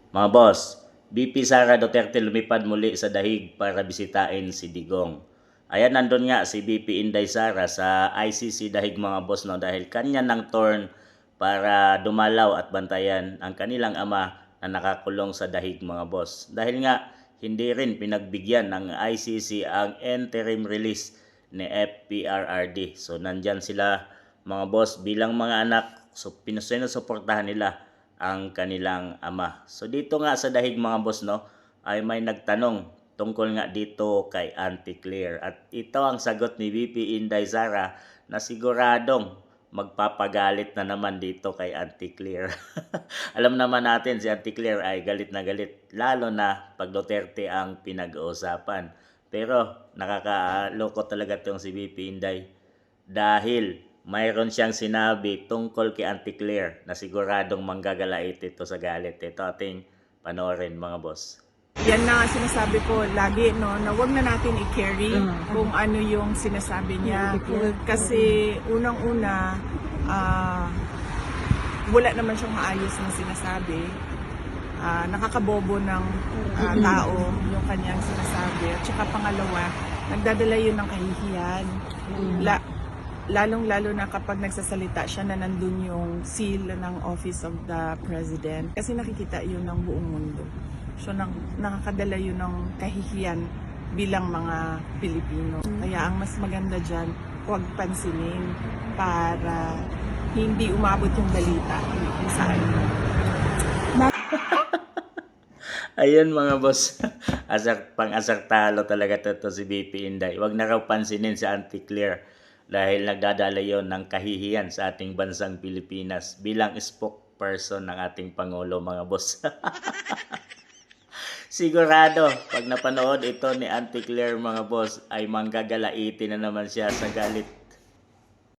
Mga boss, VP Sara Duterte lumipad muli sa dahig para bisitain si Digong. Ayan, nandun nga si VP Inday Sara sa ICC dahig mga boss, no, dahil kanya ng turn para dumalaw at bantayan ang kanilang ama na nakakulong sa dahig mga boss. Dahil nga hindi rin pinagbigyan ng ICC ang interim release ni FPRRD. So nandyan sila mga boss bilang mga anak, so sinusuportahan nila ang kanilang ama. So dito nga sa dahig mga boss, no, ay may nagtanong tungkol nga dito kay Auntie Claire. At ito ang sagot ni VP Inday Sara na siguradong magpapagalit na naman dito kay Auntie Claire. Alam naman natin si Auntie Claire ay galit na galit, lalo na pag Duterte ang pinag-uusapan. Pero nakakaloko talaga itong si VP Inday dahil mayroon siyang sinabi tungkol kay Auntie Claire na siguradong manggagalait ito sa galit. Ito ating panoorin mga boss. Yan na sinasabi ko lagi, no, na wag na natin i-carry kung ano yung sinasabi niya. Kasi unang-una, wala naman siyang maayos na sinasabi. Nakakabobo ng tao yung kanyang sinasabi. At saka pangalawa, nagdadala yun ng kahihiyan. Lalong-lalo na kapag nagsasalita siya na nandun yung seal ng Office of the President. Kasi nakikita yun ng buong mundo. So nakakadala yun ng kahihiyan bilang mga Pilipino. Kaya ang mas maganda dyan, huwag pansinin para hindi umabot yung balita kung saan. Ayun mga boss, pang-asartalo talaga to si VP Inday. Huwag na raw pansinin si Auntie Claire dahil nagdadala yon ng kahihiyan sa ating bansang Pilipinas bilang spokesperson ng ating Pangulo mga boss. Sigurado, pag napanood ito ni Auntie Claire mga boss, ay manggagalaitin na naman siya sa galit